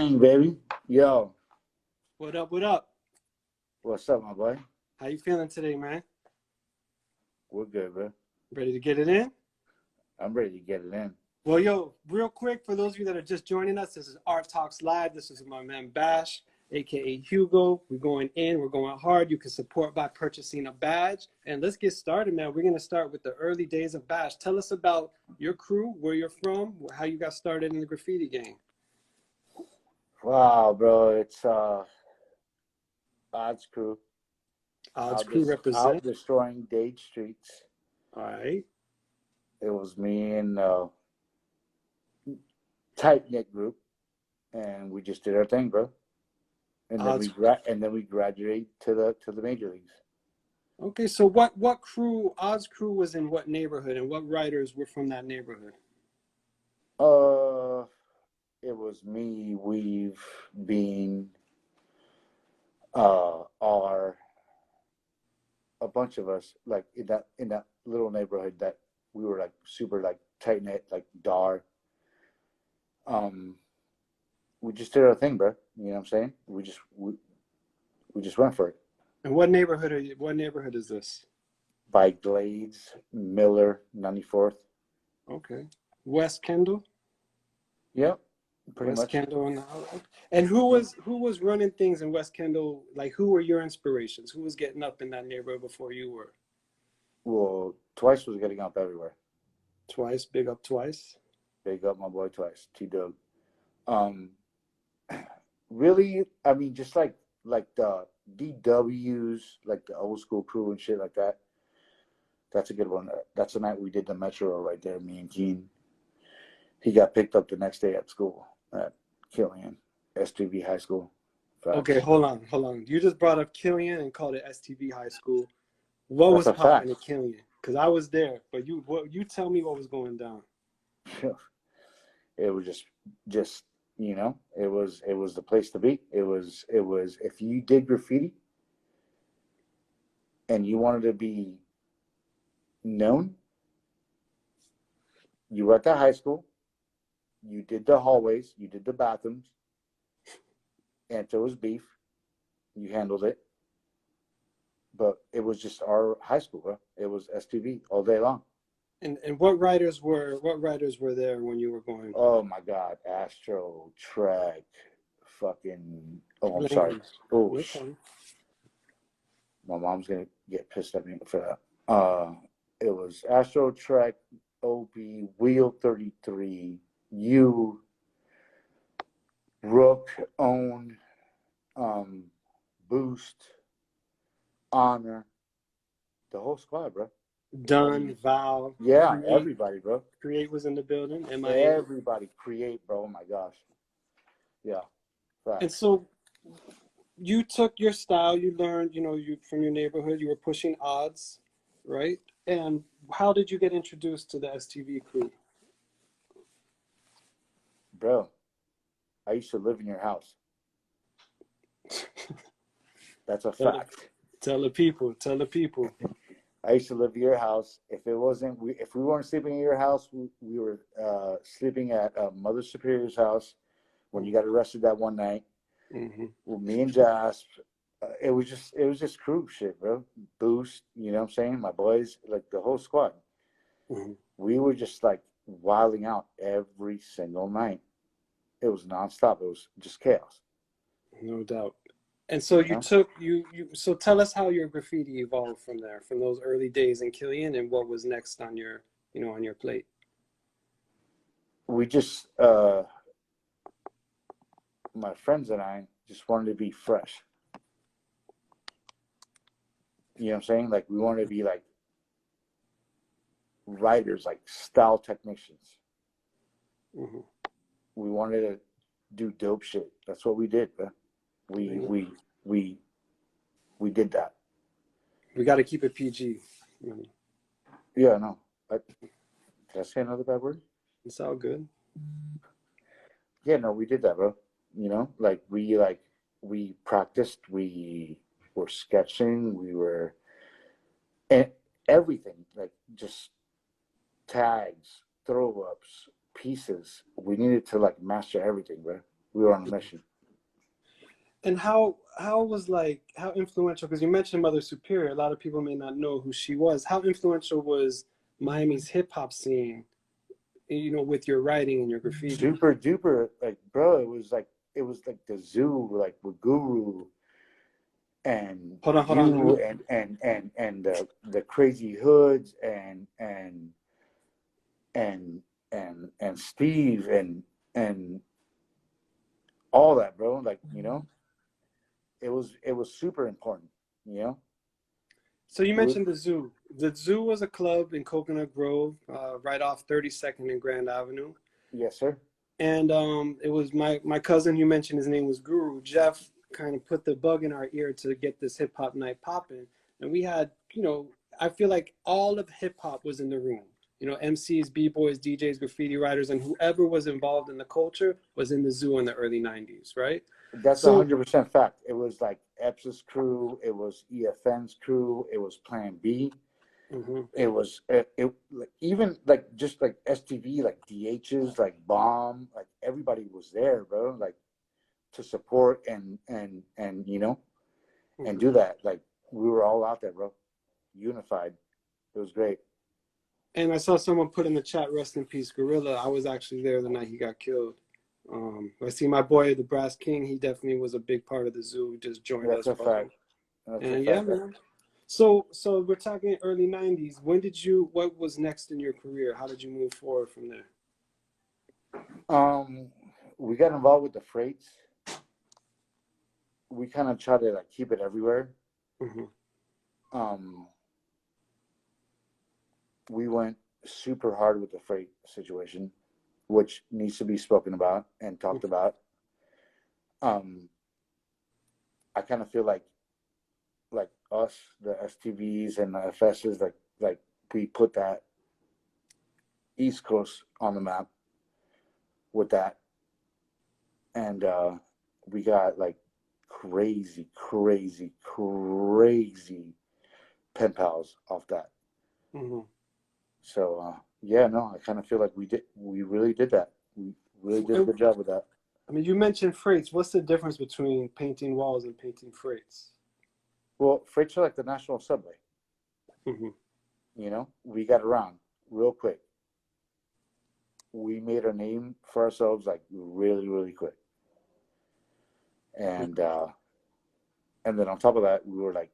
Gang, baby. Yo, What up? What up? what's up, my boy? How you feeling today, man? We're good, bro. Ready to get it in? I'm ready to get it in. Well, yo, real quick, for those of you that are just joining us, this is Art Talks Live. This is my man Bash, aka Hugo. We're going in, we're going hard. You can support by purchasing a badge. And let's get started, man. We're gonna start with the early days of Bash. Tell us about your crew, where you're from, how you got started in the graffiti game. Wow, bro. It's Odds Crew. Odds Crew Out represent. destroying Dade streets. All right. It was me and tight-knit group, and we just did our thing, bro. And then we graduated to the major leagues. Okay, so what crew, Odds Crew was in what neighborhood, and what writers were from that neighborhood? It was me, Weave, Bean, a bunch of us, like in that little neighborhood that we were like super like tight knit, like Dar. We just did our thing, bro. You know what I'm saying? We just went for it. And what neighborhood are you? What neighborhood is this? By Glades, Miller, 94th. Okay, West Kendall. Yep, pretty West much. Kendall and who was running things in West Kendall? Like, who were your inspirations? Who was getting up in that neighborhood before you were? Well, Twice was getting up everywhere. Twice, big up Twice. Big up my boy Twice, T-Dub. Really, I mean, just like the DWs, like the old school crew and shit like that. That's a good one. That's the night we did the Metro right there, me and Keen. He got picked up the next day at school at Killian, Stv High School. Facts. Okay, hold on. You just brought up Killian and called it Stv High School. What was popping at Killian? Because I was there, but you tell me what was going down. It was just you know, it was the place to be. It was if you did graffiti and you wanted to be known, you were at the high school, you did the hallways, you did the bathrooms, and if there was beef, you handled it. But it was just our high school, bro. It was STV all day long. And what writers were there when you were going? Oh my God, Astro, Trek, fucking. Oh, I'm sorry. Oh, my mom's gonna get pissed at me for that. It was Astro, Trek, OB, Wheel 33, U, Rook, Own, Boost, Honor, the whole squad, bro. Dunn, Val. Yeah, Create, everybody, bro. Create was in the building. Everybody, Create, bro. Oh my gosh. Yeah. Right. And so you took your style, you learned, you from your neighborhood, you were pushing odds, right? And how did you get introduced to the Stv Crew? Bro, I used to live in your house. That's a fact. Tell the people. I used to live at your house. If we weren't sleeping in your house, we were sleeping at Mother Superior's house when you got arrested that one night. Mm-hmm. With me and Jasp. It was just crew shit, bro. Boost, you know what I'm saying? My boys, like the whole squad. Mm-hmm. We were just like wilding out every single night. It was nonstop. It was just chaos. No doubt. And so so tell us how your graffiti evolved from there, from those early days in Killian, and what was next on your, on your plate. We just, my friends and I just wanted to be fresh. You know what I'm saying? Like we wanted to be like writers, like style technicians. Mm-hmm. We wanted to do dope shit. That's what we did, man. We did that. We got to keep it PG. Mm-hmm. Yeah, no. Did I say another bad word? It's all good. Yeah, no, we did that, bro. You know, we practiced. We were sketching. We were, and everything, like just tags, throw ups, pieces. We needed to like master everything, bro. We were on a mission. And how was like how influential? Because you mentioned Mother Superior. A lot of people may not know who she was. How influential was Miami's hip hop scene? You know, with your writing and your graffiti. Super duper, like, bro. It was like the zoo, like with Guru and Hold on. Let you me. and the crazy hoods and and Steve and all that, bro. Like, you know, it was super important, you know. So you It was, mentioned the zoo. The zoo was a club in Coconut Grove, right off 32nd and Grand Avenue. yes, sir. And it was my cousin. You mentioned his name was Guru. Jeff kind of put the bug in our ear to get this hip hop night popping, and we had, you know, I feel like all of hip hop was in the room. You know, MCs, b-boys, DJs, graffiti writers, and whoever was involved in the culture was in the zoo in the early '90s, right? That's So 100% fact. It was like Eps's crew, it was EFN's crew, it was Plan B. mhm. It was it like, even like just like STV, like DHs, like Bomb, like everybody was there, bro. Like to support and you know and Mhm. do that. Like we were all out there, bro, unified. It was great. And I saw someone put in the chat, "Rest in peace, Gorilla." I was actually there the night he got killed. I see my boy, the Brass King. He definitely was a big part of the zoo. He just joined That's us, a fact. bro. That's a And yeah, fact. man. So we're talking early '90s. When did you? What was next in your career? How did you move forward from there? Um, we got involved with the freights. We kind of try to like keep it everywhere. Hmm. Um, we went super hard with the freight situation, which needs to be spoken about and talked about. Um, I kind of feel like us, the STVs and the FSs, like we put that East Coast on the map with that, and we got like crazy pen pals off that. Hmm. So yeah, no, I kind of feel like we really did that. We really did a good job with that. I mean, you mentioned freights. What's the difference between painting walls and painting freights? Well, freights are like the national subway. Hmm. You know, we got around real quick. We made a name for ourselves like really quick, and uh, and then on top of that, we were like,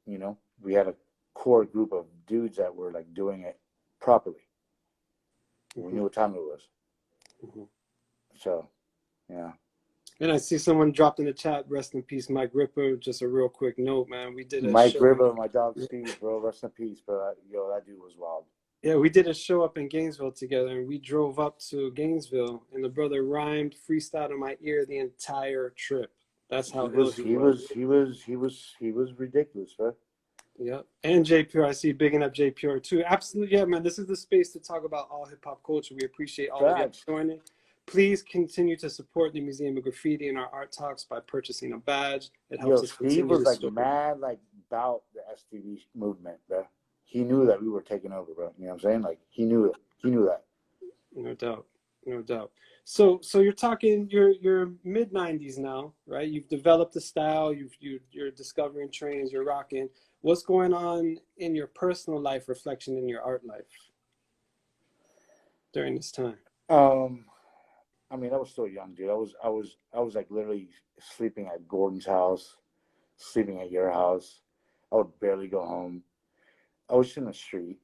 you know, we had a core group of dudes that were like doing it properly. We Hmm. knew what time it was. Hmm. So yeah, And I see someone dropped in the chat, "Rest in peace, Mike Ripper." Just a real quick note, man. We did a Mike show. River, my dog Steve, bro, rest in peace, bro. Yo, that dude was wild. Yeah, we did a show up in Gainesville together, and we drove up to Gainesville, and the brother rhymed, freestyled in my ear the entire trip. That's how ill he was. He was ridiculous, bro. Yep. And J Pure, I see bigging up J Pure too. Absolutely, yeah, man. This is the space to talk about all hip hop culture. We appreciate all of you Facts. joining. Please continue to support the Museum of Graffiti and our art talks by purchasing a badge. It helps Yo, us Steve continue was the like story. mad, like about the STV movement, bro. He knew that we were taking over, bro. You know what I'm saying? Like he knew it. He knew that. No doubt, no doubt. So you're talking you're mid '90s now, right? You've developed a style. You're discovering trends. You're rocking. What's going on in your personal life, reflection in your art life during this time? Um, I mean, I was still young, dude. I was like literally sleeping at Gordon's house, sleeping at your house. I would barely go home. I was in the street.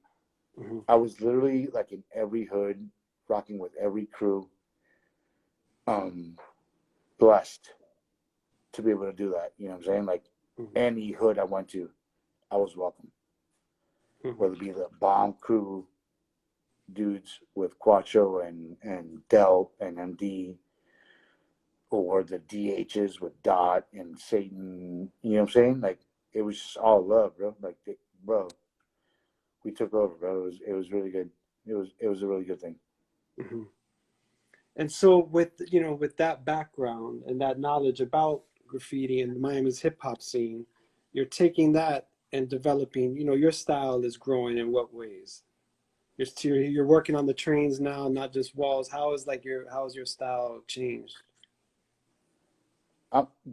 Hmm. I was literally like in every hood, rocking with every crew. Um, blessed to be able to do that. You know what I'm saying? Like Hmm. any hood I went to, I was welcome. Hmm. Whether it be the bomb crew dudes with Quattro and Del and MD, or the DHs with Dot and Satan. You know what I'm saying? Like it was just all love, bro. Like bro, we took over, bro. It was really good. It was a really good thing. Hmm. And so with with that background and that knowledge about graffiti and Miami's hip hop scene, you're taking that and developing. Your style is growing in what ways? You're working on the trains now, not just walls. How is your style changed?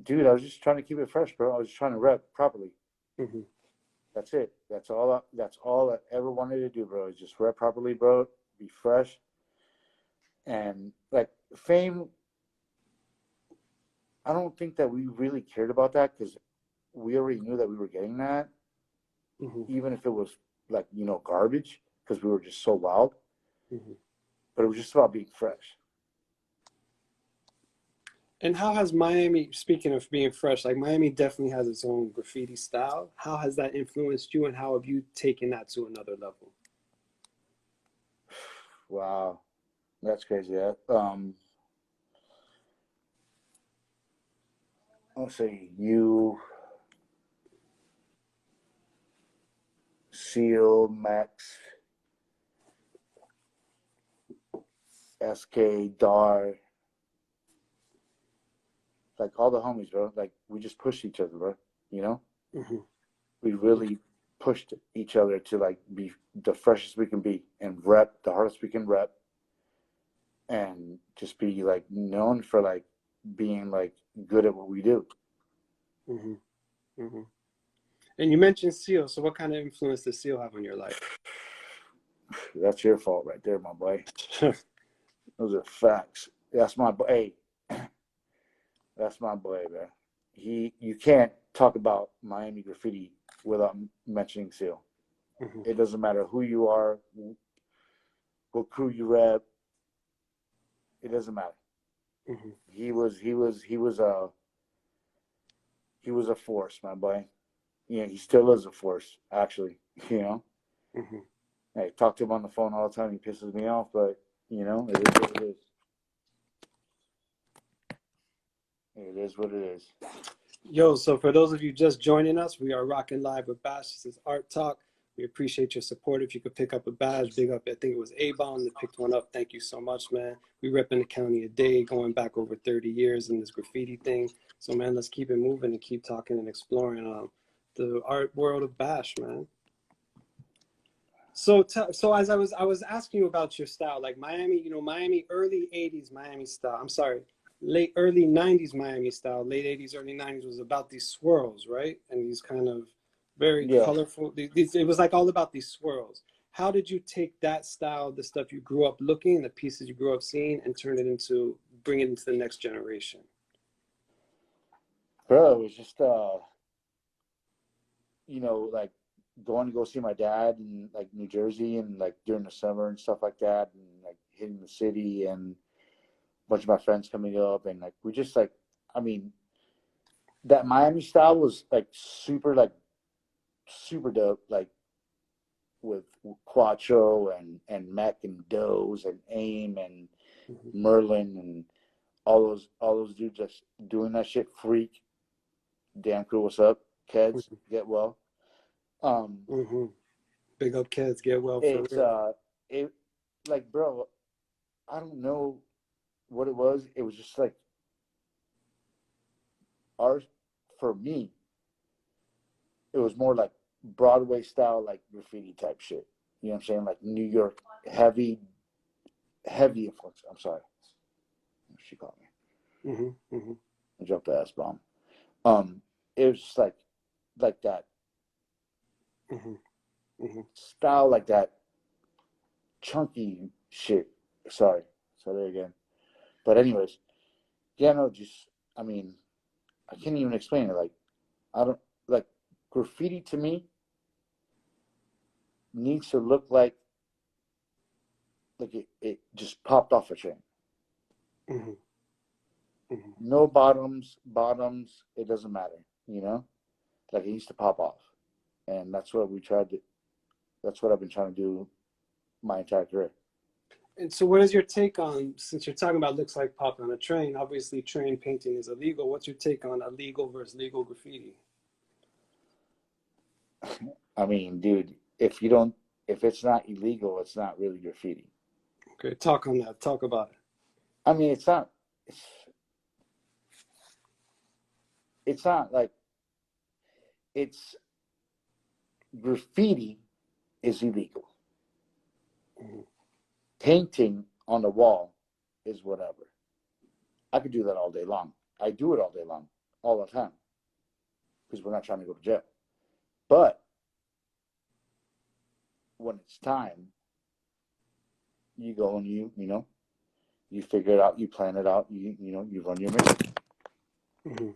Dude, I was just trying to keep it fresh, bro. I was just trying to rep properly. Hmm. That's it. That's all I ever wanted to do, bro. Is just rep properly, bro. Be fresh, and like fame. I don't think that we really cared about that because we already knew that we were getting that, Hmm. even if it was like garbage, because we were just so wild. Hmm. But it was just about being fresh. And how has Miami, speaking of being fresh, like Miami definitely has its own graffiti style. How has that influenced you, and how have you taken that to another level? Wow, that's crazy. I'll say you, Seal, Max, SK, Dar, like all the homies, bro. Like we just pushed each other, bro. You know, Hmm. we really pushed each other to like be the freshest we can be and rep the hardest we can rep, and just be like known for like being like good at what we do. Hmm. Hmm. And you mentioned Seal, so what kind of influence does Seal have on your life? That's your fault right there, my boy. Those are facts. That's my boy. Hey, that's my boy, man. You can't talk about Miami graffiti without mentioning Seal. Hmm. It doesn't matter who you are, what crew you rep. It doesn't matter. Hmm. He was a force, my boy. Yeah, he still is a force, actually. You know, Hmm. I talk to him on the phone all the time. He pisses me off, but it is what it is. It is what it is. Yo, so for those of you just joining us, we are rocking live with Bash. This is Art Talk. We appreciate your support. If you could pick up a badge, big up. I think it was A-Bomb that picked one up. Thank you so much, man. We repping the county a day, going back over 30 years in this graffiti thing. So, man, let's keep it moving and keep talking and exploring the art world of Bash, man. So as I was asking you about your style, like Miami, Miami early '80s Miami style. I'm sorry, late early '90s Miami style. Late '80s, early '90s was about these swirls, right? And these kind of very Yeah, colorful. It was like all about these swirls. How did you take that style, the stuff you grew up looking, the pieces you grew up seeing, and bring it into the next generation? bro. It was just like going to go see my dad in like New Jersey and like during the summer and stuff like that, and like hitting the city and a bunch of my friends coming up and like we just like, I mean, that Miami style was like super dope, like with Quattro and Mac and Doze and Aim and Hmm. Merlin and all those dudes just doing that shit. Freak, damn cool. What's up, Keds? Get well. Um, Hmm. Big up, kids. Get well for it's real. it like, bro, I don't know what it was. It was just like art for me. It was more like Broadway style, like graffiti type shit. You know what I'm saying? Like New York, heavy, heavy influence. I'm sorry, she called me. Hmm. Hmm. I dropped the S bomb. Um, it was just like that Hmm. Hmm. style, like that chunky shit. Sorry, say that again. But anyways, yeah, no, just I mean, I can't even explain it. Like I don't like graffiti to me needs to look like it just popped off a chain. Hmm. Hmm. No bottoms, it doesn't matter, Like it needs to pop off. And that's what I've been trying to do my entire career. And so, what is your take on, since you're talking about looks like pop on a train? Obviously, train painting is illegal. What's your take on illegal versus legal graffiti? I mean, dude, if it's not illegal, it's not really graffiti. Okay, talk on that. Talk about it. I mean, it's, it's not like it's graffiti is illegal. Mhm. Painting on the wall is whatever. I could do that all day long. I do it all day long, all the time, because we're not trying to go to jail. But when it's time, you go and you figure it out, you plan it out, you run your mission. Mm-hmm.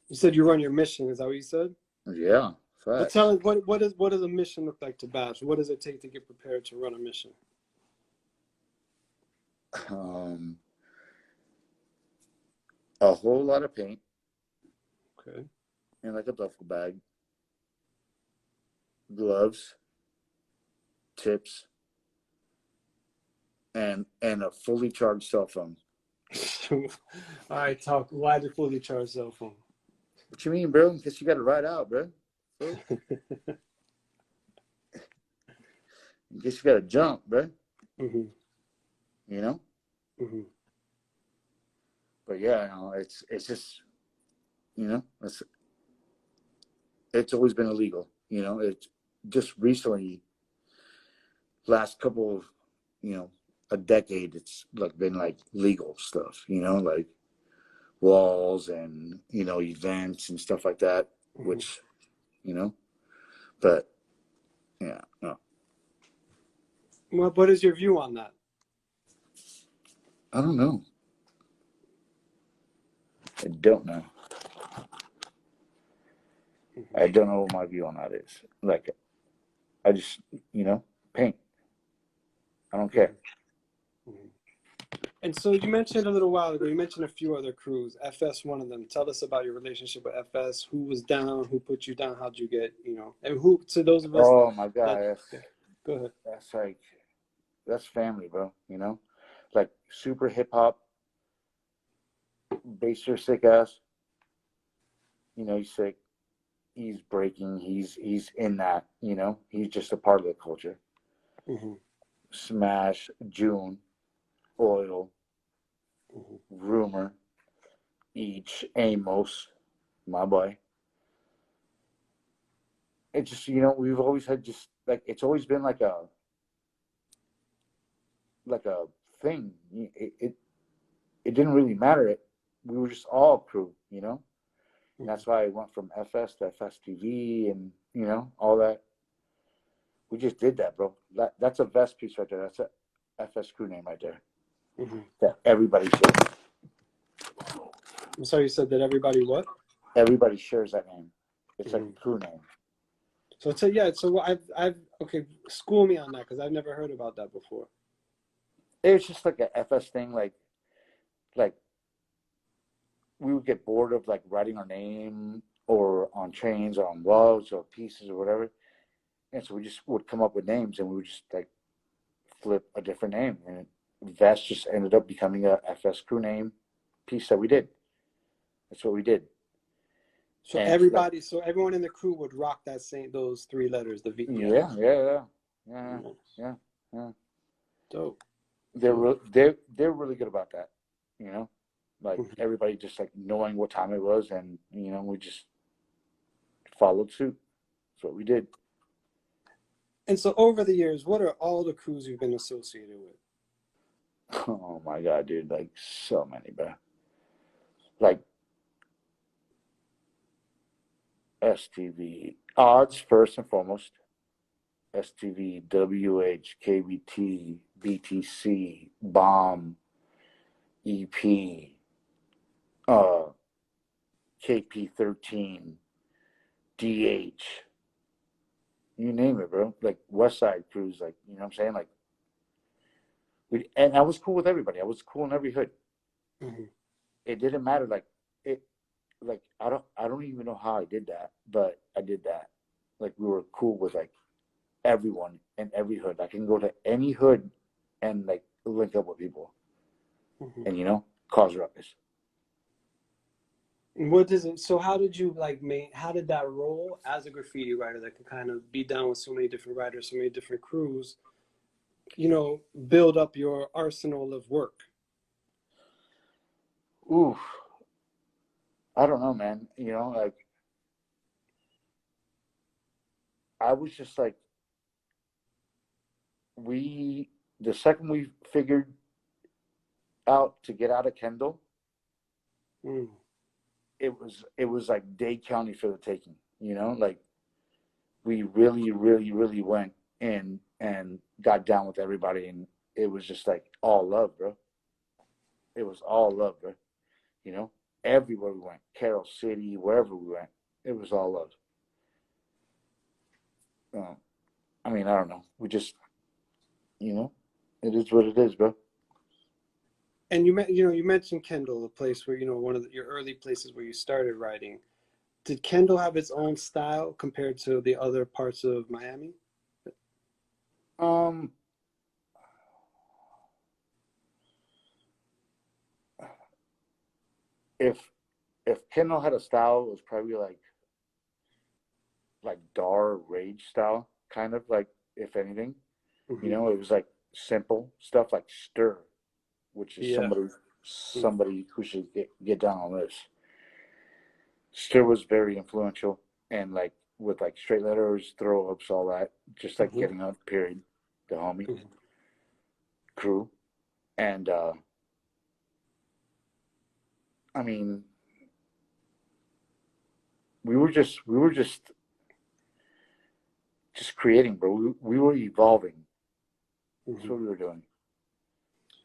You said you run your mission. Is that what you said? Yeah, But facts. tell us, what does a mission look like to Bash? What does it take to get prepared to run a mission? A whole lot of paint. Okay. In like a duffel bag, gloves, tips, and a fully charged cell phone. All right, talk. Why the fully charged cell phone? What you mean, bro? In case you got to ride out, bro. In case you got to jump, bro. Mm-hmm. You know. Mm-hmm. But yeah, it's just, it's always been illegal. It's just recently, last couple of, a decade, it's like been like legal stuff. Like walls and events and stuff like that, Mm-hmm. which, but yeah, no. Well, what is your view on that? I don't know. I don't know. Mm-hmm. I don't know what my view on that is. Like, I just, paint. I don't care. Mm-hmm. And so you mentioned a little while ago, you mentioned a few other crews, FS one of them. Tell us about your relationship with FS. Who was down? Who put you down? How'd you get, and who, to those of us Oh my God, yeah, go ahead. that's family, bro. Like super hip hop, basser sick ass. He's sick. He's breaking. He's in that. He's just a part of the culture. Mm-hmm. Smash, June, Oil, Mm-hmm. Rumor, Each, Amos, my boy. It just, we've always had just like, it's always been like a thing. It didn't really matter. We were just all crew. And that's why I went from FS to FSTV and all that. We just did that, bro. That's a vest piece right there. That's a FS crew name right there. Mm-hmm. That everybody shares. I'm sorry, you said that everybody what? Everybody shares that name. It's Mm-hmm. like a crew name. So yeah, so I've okay, school me on that because I've never heard about that before. It's just like a FS thing, like we would get bored of like writing our name or on chains or on walls or pieces or whatever. And so we just would come up with names and we would just like flip a different name. And Vest just ended up becoming a FS crew name piece that we did. That's what we did. So And everybody, so everyone in the crew would rock those three letters, the V. Yeah. Dope. They're really good about that, like Mm-hmm. everybody just like knowing what time it was, and we just followed suit. That's what we did. And so over the years, what are all the crews you've been associated with? Oh my God, dude, like so many, bro. Like STV odds first and foremost. STV, WH, KBT, BTC, Bomb, EP, KP13, DH, you name it, bro. Like West Side crews, like, you know what I'm saying? Like, and I was cool with everybody. I was cool in every hood. Mm-hmm. It didn't matter. Like I don't even know how I did that, but I did that. Like we were cool with like everyone in every hood. I can go to any hood and like link up with people, Mm-hmm. and cause ruckus. What does it? So how did you how did that role as a graffiti writer that could kind of be down with so many different writers, so many different crews, build up your arsenal of work? Ooh, I don't know, man. Like I was just like the second we figured out to get out of Kendall, Mm. It was like Dade County for the taking, like we really, really, really went in and got down with everybody, and it was just like all love, bro. It was all love, bro. You know, everywhere we went, Carroll City, wherever we went, it was all love. I mean, I don't know. We just, it is what it is, bro. And you mentioned Kendall, a place where one of your early places where you started writing. Did Kendall have its own style compared to the other parts of Miami? Um, if Kendall had a style, it was probably like Dar Rage style, kind of like, if anything. Mm-hmm. It was like simple stuff like Stir, which is Yeah. somebody who should get down on this. Stir was very influential, and like with like straight letters, throw ups, all that, just like Mm-hmm. getting up, period, the homie Mm-hmm. crew. And I mean, we were just creating, bro. We were evolving. That's Mm-hmm. what we were doing.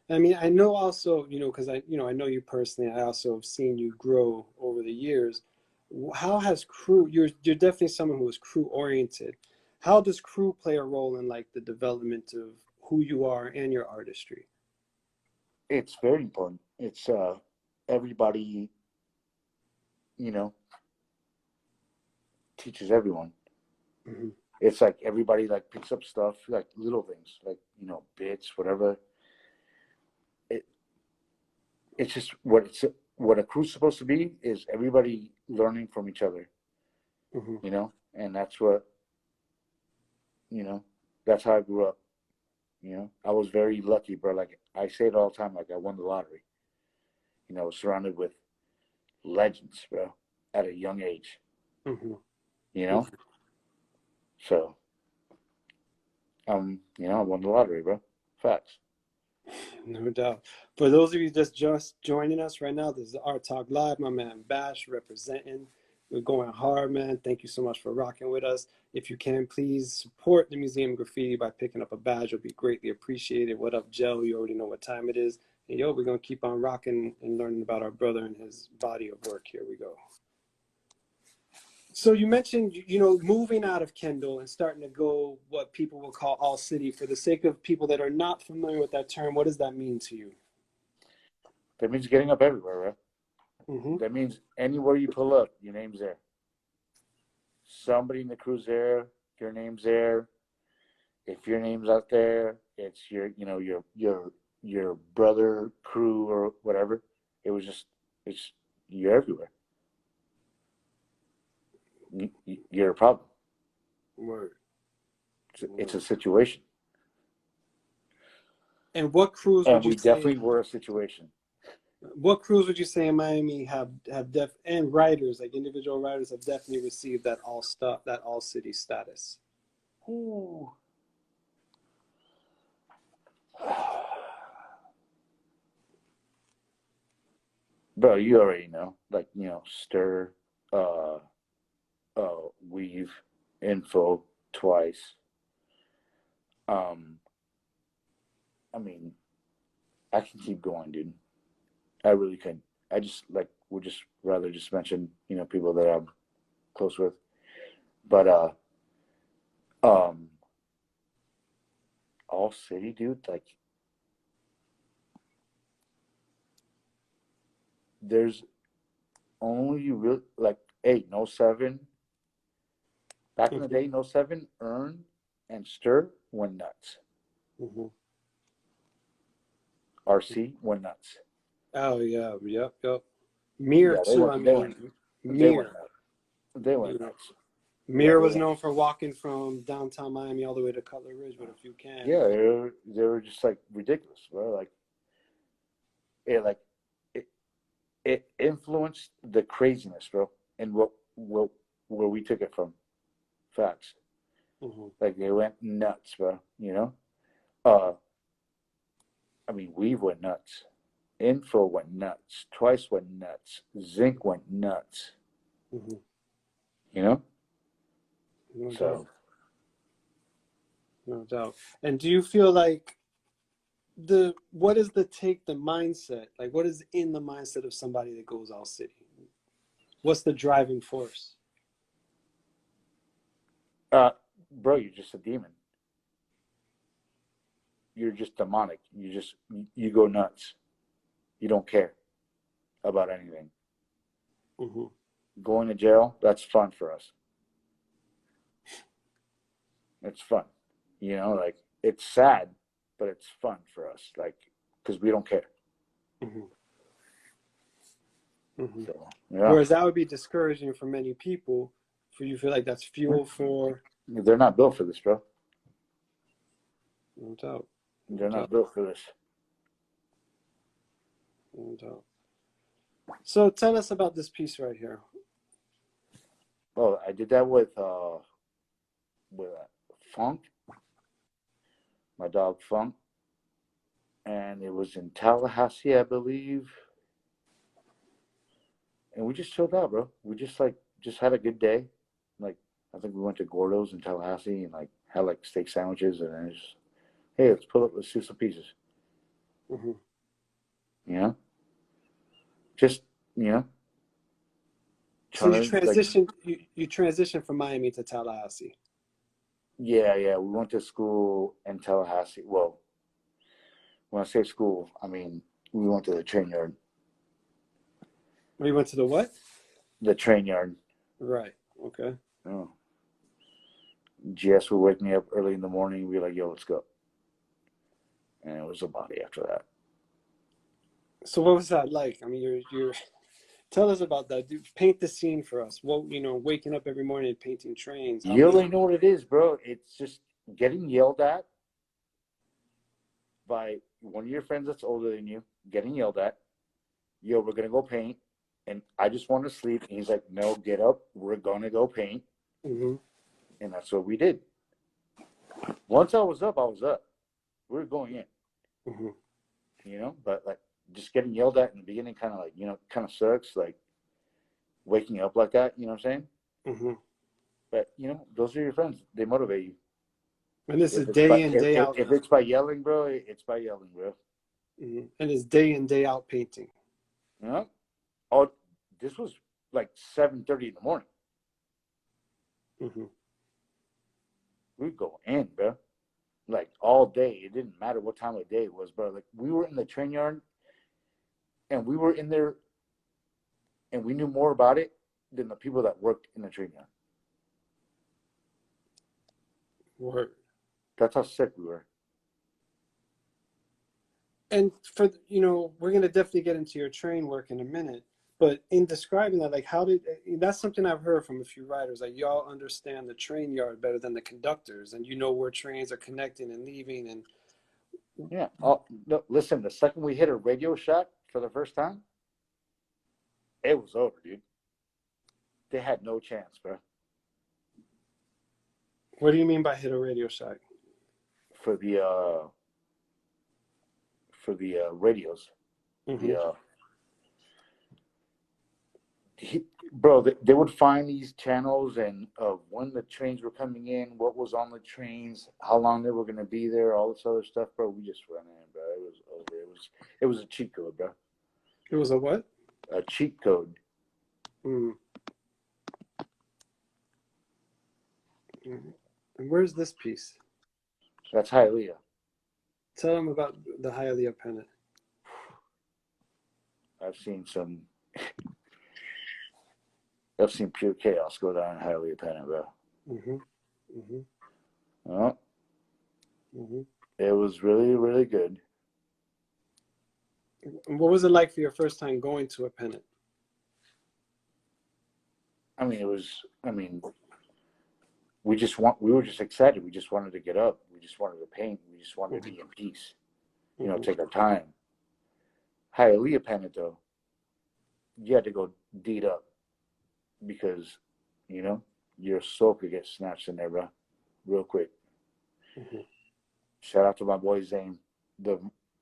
I mean, I know also, because I know you personally. I also have seen you grow over the years. How has crew? You're definitely someone who is crew oriented. How does crew play a role in like the development of who you are and your artistry? It's very important. It's everybody, you know, teaches everyone. Mm-hmm. It's like everybody like picks up stuff, like little things, like bits, whatever. It it's just what a crew's supposed to be is everybody learning from each other, Mm-hmm. and you know that's how I grew up. I was very lucky, bro. Like I say it all the time, like I won the lottery. Surrounded with legends, bro, at a young age. Mm-hmm. You know, so I won the lottery, bro. Facts. No doubt. For those of you just joining us right now, this is Art Talk Live. My man Bash representing. We're going hard, man. Thank you so much for rocking with us. If you can, please support the Museum of Graffiti by picking up a badge. It'll be greatly appreciated. What up, Joe? You already know what time it is. And we're going to keep on rocking and learning about our brother and his body of work. Here we go. So you mentioned, moving out of Kendall and starting to go what people will call all city. For the sake of people that are not familiar with that term, what does that mean to you? That means getting up everywhere, bro. Mm-hmm. That means anywhere you pull up, your name's there. Somebody in the crew's there, your name's there. If your name's out there, it's your brother, crew, or whatever. It's you're everywhere. You're a problem. Word. It's a situation, And what crews would and you we say? definitely were a situation. What crews would you say in Miami have and writers, like individual writers, have definitely received that all city status? Ooh. Bro, you already know. Like, Stir, uh, Weave, Info, Twice. Um, I mean, I can keep going, dude. I really can. I just would just rather just mention, people that I'm close with. But um, all city, dude. Like, there's only real like, hey, no seven. Back in the Mm-hmm. day, no seven, Earn, and Stir went nuts. Mm-hmm. RC went nuts. Oh yeah, yep. Mir Yeah, too. I mean, they went Mir. nuts. They You went know, nuts. Yeah, Mir they was went. known for walking from downtown Miami all the way to Cutler Ridge with a few Yeah, cans. they were just like ridiculous, bro. It like it it influenced the craziness, bro, and what where we took it from. Facts. Mm-hmm. Like they went nuts, bro. Uh, I mean, we went nuts. Info went nuts. Twice went nuts. Zinc went nuts. Mm-hmm. You know? No So doubt. No doubt. And do you feel like what is the mindset? Like, what is in the mindset of somebody that goes all city? What's the driving force? bro, you're just a demon. You're just demonic. You go nuts. You don't care about anything. Mm-hmm. Going to jail, that's fun for us. It's fun. You know, like, it's sad, but it's fun for us. Like, because we don't care. Mm-hmm. Mm-hmm. So, yeah. Whereas that would be discouraging for many people. For you feel like that's fuel for. They're not built for this, bro. No doubt. They're not built for this. No doubt. So tell us about this piece right here. Oh, I did that with Funk, my dog Funk, and it was in Tallahassee, I believe. And we just chilled out, bro. We just had a good day. Like, I think we went to Gordo's in Tallahassee and like had like steak sandwiches, and then just, hey, let's pull up, let's do some pieces. Mm-hmm. You know, just So you trying to like, transitioned. You transitioned from Miami to Tallahassee. yeah. We went to school in Tallahassee. Well, when I say school, I mean we went to the train yard. We went to the what? The train yard. Right. Okay. Oh. GS would wake me up early in the morning and be like, yo, let's go. And it was a body after that. So what was that like? I mean, you're. Tell us about that. Paint the scene for us. Well, waking up every morning and painting trains. You already know what it is, bro. It's just getting yelled at by one of your friends that's older than you, getting yelled at. Yo, we're going to go paint. And I just want to sleep. And he's like, no, get up. We're going to go paint. Mm-hmm. And that's what we did. Once I was up, I was up. We were going in. Mm-hmm. But like just getting yelled at in the beginning kind of like, kind of sucks. Like waking up like that, you know what I'm saying? Mm-hmm. But, those are your friends. They motivate you. And this is day in, day out. If it's by yelling, bro, it's by yelling, bro. Mm-hmm. And it's day in, day out painting. Oh, this was like 7:30 in the morning. Mm-hmm. We'd go in, bro. Like all day. It didn't matter what time of day it was, bro. Like we were in the train yard and we were in there and we knew more about it than the people that worked in the train yard. Word. That's how sick we were. And for, we're going to definitely get into your train work in a minute. But in describing that, like, that's something I've heard from a few writers, like, y'all understand the train yard better than the conductors, and where trains are connecting and leaving. And yeah. No, listen, the second we hit a Radio Shack for the first time, it was over, dude. They had no chance, bro. What do you mean by hit a Radio Shack? For the radios. Mm-hmm. Bro, they would find these channels and when the trains were coming in, what was on the trains, how long they were going to be there, all this other stuff, bro. We just ran in, bro. It was over. It was a cheat code, bro. It was a what? A cheat code. Mm. And where's this piece? That's Hialeah. Tell them about the Hialeah pennant. I've seen pure chaos go down in Hialeah pennant, bro. Mm-hmm. Mm-hmm. Oh. Mm-hmm. It was really, really good. What was it like for your first time going to a pennant? We were just excited. We just wanted to get up. We just wanted to paint. We just wanted to be in peace. Take our time. Hialeah pennant, though, you had to go deed up because, your soul could get snatched in there, bro, real quick. Mm-hmm. Shout out to my boy Zane, the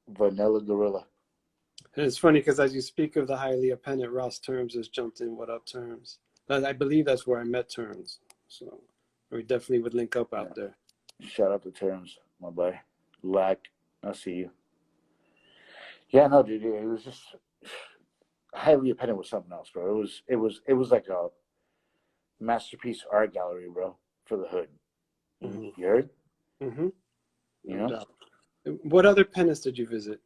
Vanilla Gorilla. And it's funny because as you speak of the highly appendant, Ross Terms has jumped in. What up, Terms? I believe that's where I met Terms. So we definitely would link up out Yeah. there. Shout out to Terms, my boy. Lack, I see you. Yeah, no, dude, it was just highly appendant was something else, bro. It was like a masterpiece art gallery, bro, for the hood. Mm-hmm. You heard? Mm-hmm. You No know? doubt. What other pennants did you visit?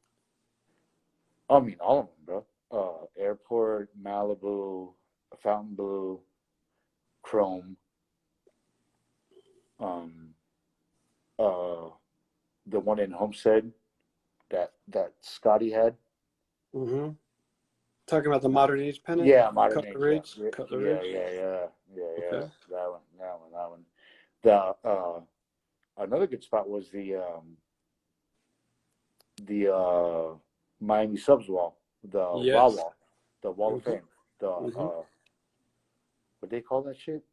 I mean, all of them, bro. Airport, Malibu, Fontainebleau, Chrome, um, uh, the one in Homestead that Scotty had. Mm-hmm. Talking about the modern age pennant? Yeah, modern Cutler age. Yeah, Ridge? Cutler yeah, Ridge? yeah, yeah, yeah, yeah. Okay. That one. The another good spot was the Miami Subs wall, the Wall Yes. wall, the Wall of Mm-hmm. Fame. The Mm-hmm. what they call that shit?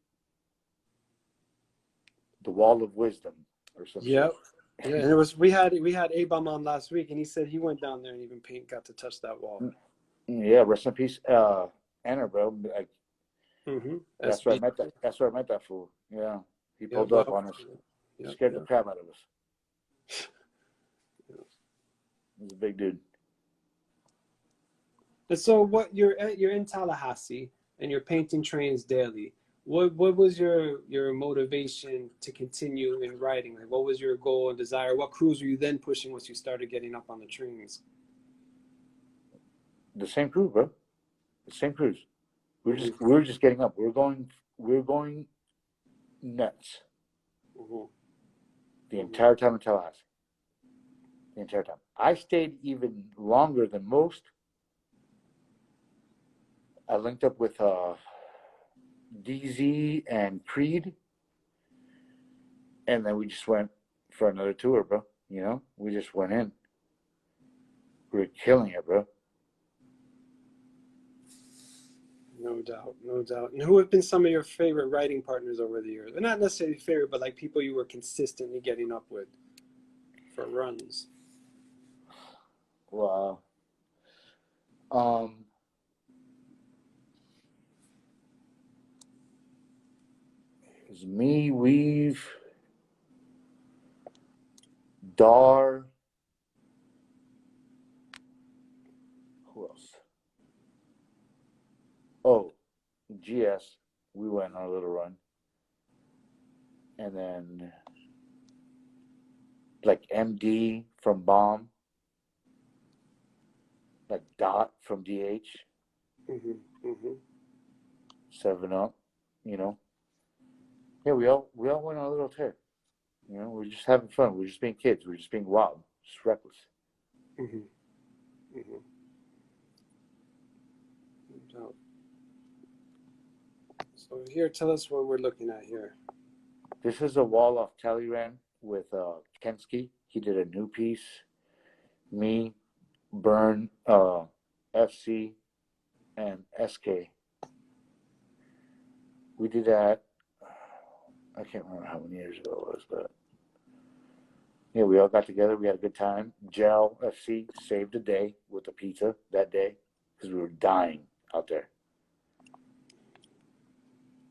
The Wall of Wisdom or some shit. Yep. Yeah, and it was we had Abam on last week, and he said he went down there and even got to touch that wall. Yeah, rest in peace, Anna, bro. Like, Mm-hmm. that's where I SB. met that. That's where I met that fool. Yeah, he Yeah, pulled up well, on us, yep, scared the yep. crap out of us. He's a big dude. And so, what you're in Tallahassee and you're painting trains daily. What was your motivation to continue in writing? Like, what was your goal and desire? What crews were you then pushing once you started getting up on the trains? The same crew, bro. The same crews. Mm-hmm. We were just getting up. We were going nuts Mm-hmm. the entire time in Tallahassee. The entire time. I stayed even longer than most. I linked up with DZ and Creed, and then we just went for another tour, bro. You know, we just went in. We were killing it, bro. No doubt, no doubt. And who have been some of your favorite writing partners over the years? Or not necessarily favorite, but like people you were consistently getting up with for runs. Well, um, it was me, Weave, Dar. Who else? Oh, GS. We went on a little run, and then like MD from Bomb, like Dot from DH, Mm-hmm. Mm-hmm. 7 Up. You know, yeah, we all went on a little tear. You know, we're just having fun. We're just being kids. We're just being wild, just reckless. Mm-hmm. Mm-hmm. No doubt. So here, tell us what we're looking at here. This is a wall off Talleyrand with Kensky. He did a new piece. Me, Burn, FC, and SK. We did that. I can't remember how many years ago it was, but yeah, we all got together. We had a good time. Gel FC saved the day with the pizza that day because we were dying out there.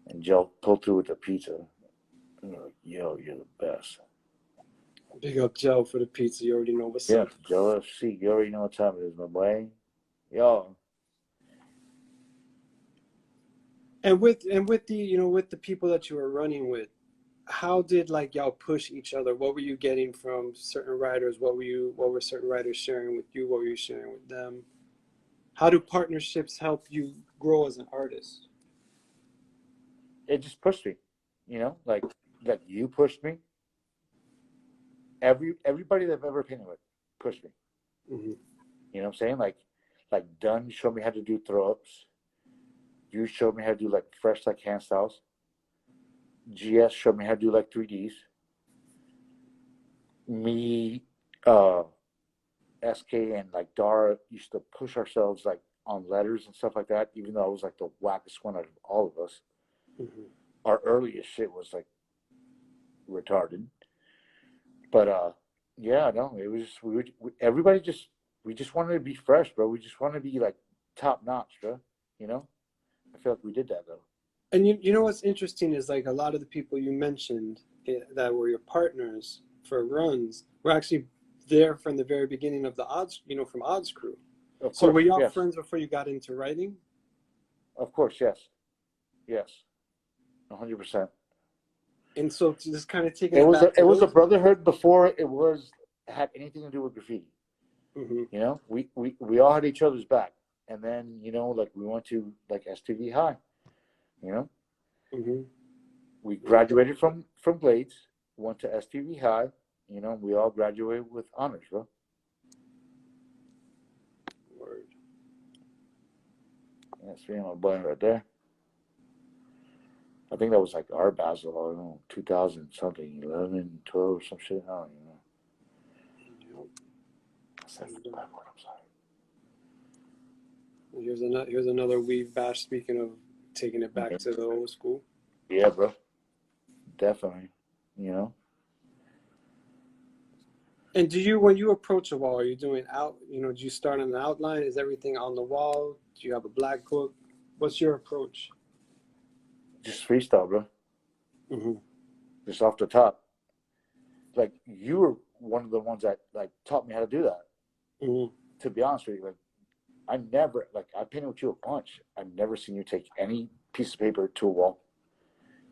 And Gel pulled through with the pizza. And we're like, yo, you're the best. Big up Joe for the pizza. You already know what's Yeah, up. Gel FC. You already know what time it is, my boy. Yo. And with the with the people that you were running with, how did like y'all push each other? What were you getting from certain writers? What were certain writers sharing with you? What were you sharing with them? How do partnerships help you grow as an artist? It just pushed me, you know, like you pushed me. Everybody that I've ever painted with pushed me. Mm-hmm. You know what I'm saying? Like Dunn showed me how to do throw ups. You showed me how to do like fresh like hand styles. GS showed me how to do like 3Ds. Me, SK and like Dara used to push ourselves like on letters and stuff like that, even though I was like the wackest one out of all of us. Mm-hmm. Our earliest shit was like retarded. But yeah, no, it was everybody just we just wanted to be fresh, bro. We just wanted to be like top notch, bro. You know, I feel like we did that though. And you know what's interesting is like a lot of the people you mentioned that were your partners for runs were actually there from the very beginning of the odds, you know, from Odds Crew. Of So course, were y'all yes. friends before you got into writing? Of course, yes, yes, 100%. And so just kind of taking It it was back to it was a those. brotherhood before it was had anything to do with graffiti. Mm-hmm. You know, we all had each other's back, and then you know, like we went to like STV High. You know, Mm-hmm. we graduated from Blades, went to STV High. You know, we all graduated with honors, bro. Word. That's me and my boy right there. I think that was like our Basel, I don't know, 2000 something, 11, 12 or some shit. I don't even know. Yep. I said that word, I'm sorry. Here's another weave bash. Speaking of taking it back to the old school. Yeah, bro. Definitely. You know. And do you, when you approach a wall, are you doing out? You know, do you start on an outline? Is everything on the wall? Do you have a black book? What's your approach? Just freestyle, bro. Mm-hmm. Just off the top. Like you were one of the ones that like taught me how to do that. Mm-hmm. To be honest with you, like I never like I painted with you a bunch. I've never seen you take any piece of paper to a wall.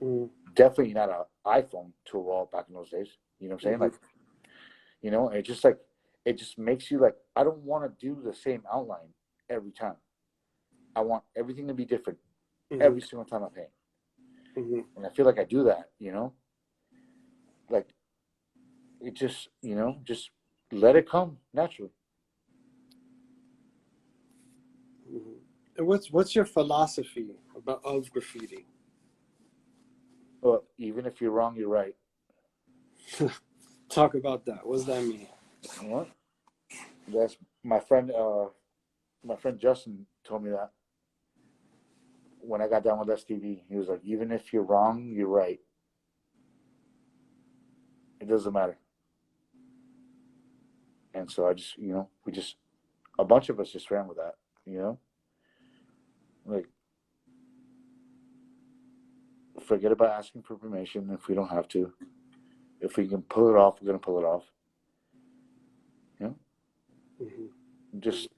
Mm-hmm. Definitely not an iPhone to a wall back in those days. You know what I'm saying? Mm-hmm. Like, you know, it just makes you like I don't want to do the same outline every time. I want everything to be different every single time I paint. Mm-hmm. And I feel like I do that, you know? Like it just, you know, just let it come naturally. Mm-hmm. And what's your philosophy of graffiti? But even if you're wrong, you're right. Talk about that. What does that mean? You know what? That's my friend Justin told me that when I got down with STV. He was like, even if you're wrong, you're right. It doesn't matter. And so I just, you know, a bunch of us just ran with that, you know? Like, forget about asking for permission if we don't have to. If we can pull it off, we're going to pull it off. You know? Mm-hmm. Just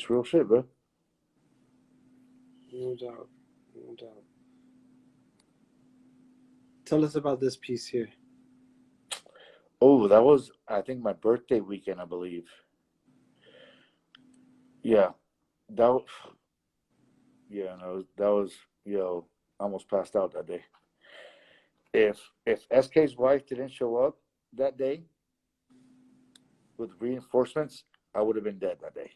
real shit, bro. No doubt. No doubt. Tell us about this piece here. Oh, that was, I think, my birthday weekend, I believe. Yeah. No, that was, yo, I almost passed out that day. If SK's wife didn't show up that day with reinforcements, I would have been dead that day.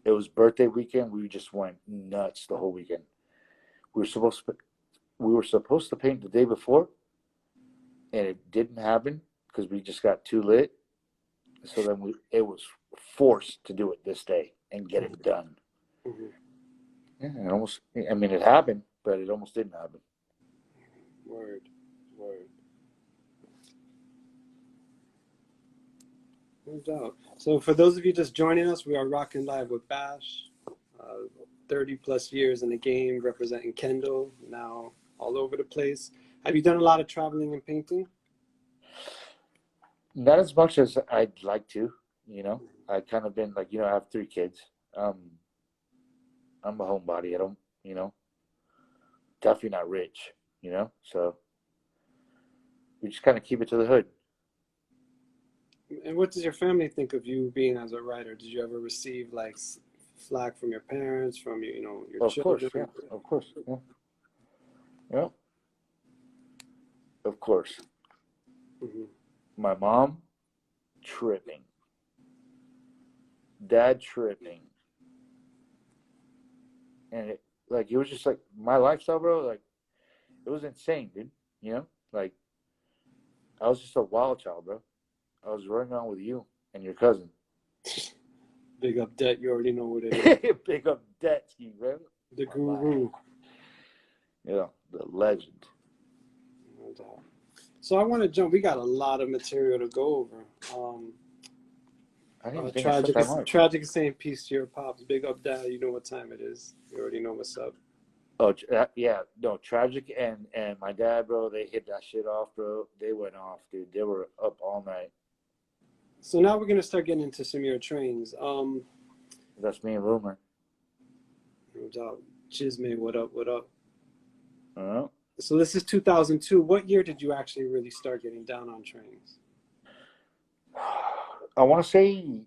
It was birthday weekend. We just went nuts the whole weekend. We were supposed to paint the day before, and it didn't happen because we just got too lit. So then it was forced to do it this day and get it done. Mm-hmm. Yeah, it happened, but it almost didn't happen. Word. No doubt. So for those of you just joining us, we are rocking live with Bash. 30 plus years in the game, representing Kendall, now all over the place. Have you done a lot of traveling and painting? Not as much as I'd like to, you know. I've kind of been like, you know, I have 3 kids. I'm a homebody. I don't, you know, definitely not rich, you know. So we just kind of keep it to the hood. And what does your family think of you being as a writer? Did you ever receive like flack from your parents, from your, you know, your Of children? course, yeah. Of course, yeah. Yeah. Of course. Mm-hmm. My mom tripping. Dad tripping. And it was just like my lifestyle, bro. Like it was insane, dude. You know, like I was just a wild child, bro. I was running around with you and your cousin. Big up debt, you already know what it is. Big up debt, bro. The guru. Yeah, the legend. No doubt. So I want to jump. We got a lot of material to go over. Um, I didn't even think I slept tragic that is much. tragic is saying peace to your pops. Big up, dad. You know what time it is. You already know what's up. Oh, yeah, no, Tragic and my dad, bro, they hit that shit off, bro. They went off, dude. They were up all night. So now we're gonna start getting into some of your trains. That's me and Rumor. No doubt. Chisme, what up? What up? Uh, So this is 2002. What year did you actually really start getting down on trains? I want to say,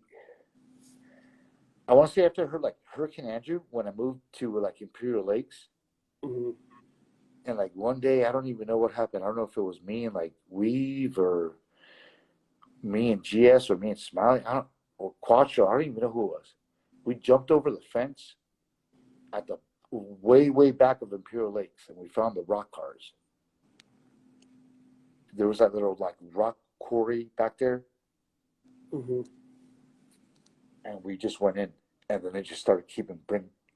I want to say after like Hurricane Andrew, when I moved to like Imperial Lakes, Mm-hmm. and like one day I don't even know what happened. I don't know if it was me and like Weave or me and GS or me and Smiley. I don't or Quattro. I don't even know who it was. We jumped over the fence at the way back of Imperial Lakes, and we found the rock cars. There was that little like rock quarry back there, Mm-hmm. and we just went in, and then they just started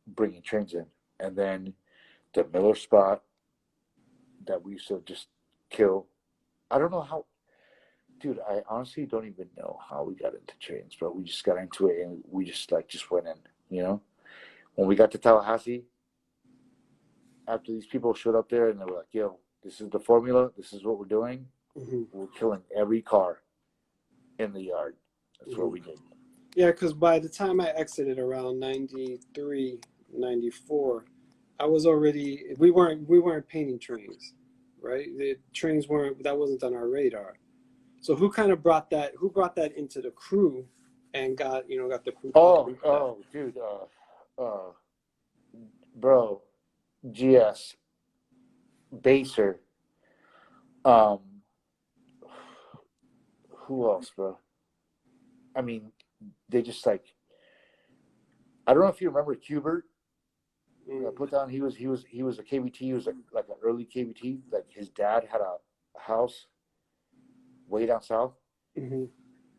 bringing trains in, and then the Miller spot that we used to just kill. I don't know how, dude. I honestly don't even know how we got into trains, but we just got into it, and we just went in. You know, when we got to Tallahassee, after these people showed up there, and they were like, "Yo, this is the formula. This is what we're doing. Mm-hmm. We're killing every car in the yard." That's Mm-hmm. what we did. Yeah, because by the time I exited around 93, 94, I was already we weren't painting trains, right? The trains weren't that wasn't on our radar. So who kind of brought that? Who brought that into the crew, and got the crew Oh, talking about that? oh, dude, bro, GS, Baser, um, who else, bro? I mean, they just like I don't know if you remember Cubert. I Mm-hmm. put down he was a KBT. He was like an early KBT. Like his dad had a house way down south, Mm-hmm.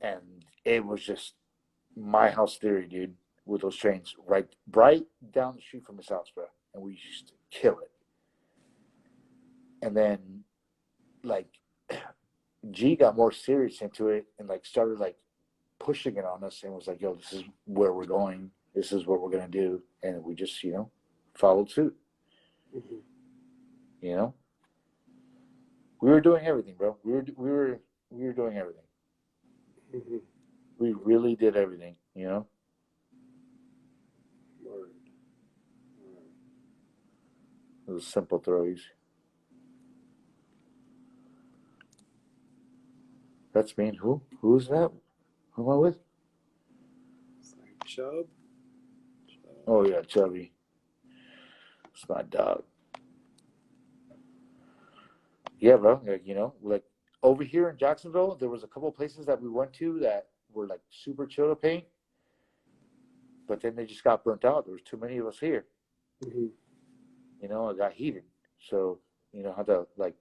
and it was just my house theory, dude. With those trains right down the street from his house, bro, and we used to kill it. And then like G got more serious into it and like started like pushing it on us and was like, "Yo, this is where we're going. This is what we're gonna do," and we just followed suit. Mm-hmm. You know, we were doing everything, bro. We were doing everything. Mm-hmm. We really did everything. Word. It was simple throws. That's me. And who? Who's that? Who am I with? It's like Chubb. Oh yeah, Chubby. It's my dog. Yeah, bro. Like over here in Jacksonville, there was a couple places that we went to that were like super chill to paint, but then they just got burnt out. There was too many of us here. Mm-hmm. It got heated, so had to like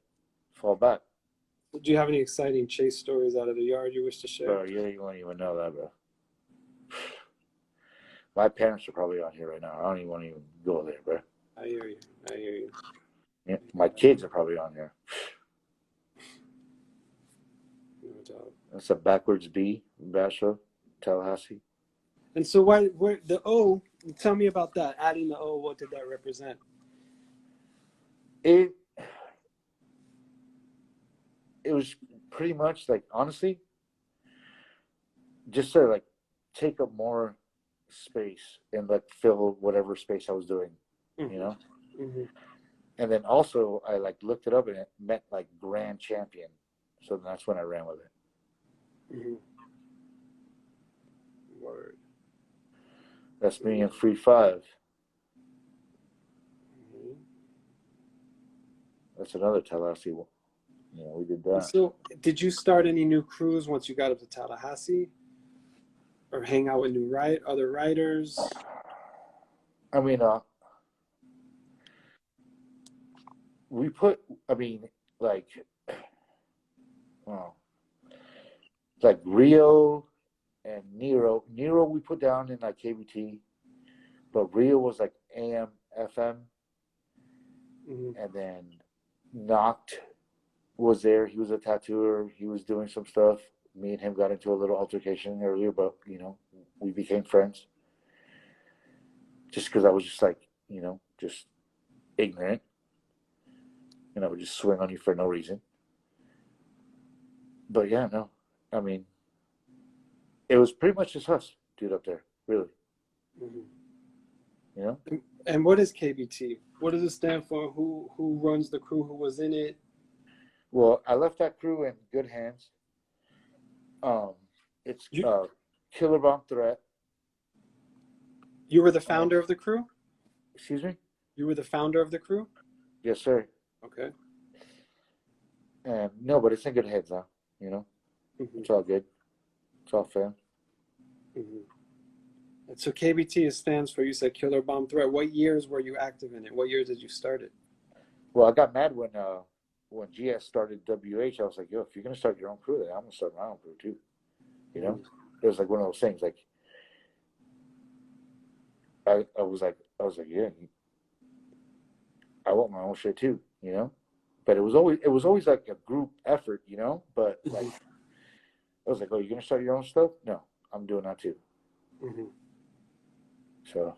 fall back. Do you have any exciting chase stories out of the yard you wish to share? Bro, you won't even know that, bro. My parents are probably on here right now. I don't even want to even go there, bro. I hear you. I hear you. Yeah, my kids are probably on here. No doubt. That's a backwards B, Basho, Tallahassee. And so where the O, tell me about that. Adding the O, what did that represent? It it was pretty much like honestly, just to like take up more space and like fill whatever space I was doing, you know. Mm-hmm. Mm-hmm. And then also I like looked it up and it meant like grand champion, so that's when I ran with it. Mm-hmm. Word. That's me in free 5. Mm-hmm. That's another Tallahassee one. We did that. So, did you start any new crews once you got up to Tallahassee, or hang out with other writers? I mean, we put. I mean, like, well, like Rio and Nero. Nero we put down in like KBT, but Rio was like AM, FM, Mm-hmm. and then Knocked was there. He was a tattooer. He was doing some stuff. Me and him got into a little altercation earlier, but we became friends. Just because I was just like, just ignorant, and I would just swing on you for no reason. But yeah, no, I mean, it was pretty much just us, dude, up there, really. Mm-hmm. You know. And what is KBT? What does it stand for? Who runs the crew? Who was in it? Well, I left that crew in good hands. It's You Killer Bomb Threat. you were the founder of the crew? Excuse me? You were the founder of the crew? Yes, sir. Okay. And no, but it's in good hands now. Mm-hmm. It's all good. It's all fair. Mm-hmm. And so KBT stands for, you said, Killer Bomb Threat. What years were you active in it? What years did you start it? Well, I got mad when GS started WH. I was like, yo, if you're gonna start your own crew, then I'm gonna start my own crew too. Mm-hmm. It was like one of those things. Like I was like, yeah, I want my own shit too. But it was always like a group effort. But like I was like, oh, you're gonna start your own stuff? No, I'm doing that too. Mm-hmm. So.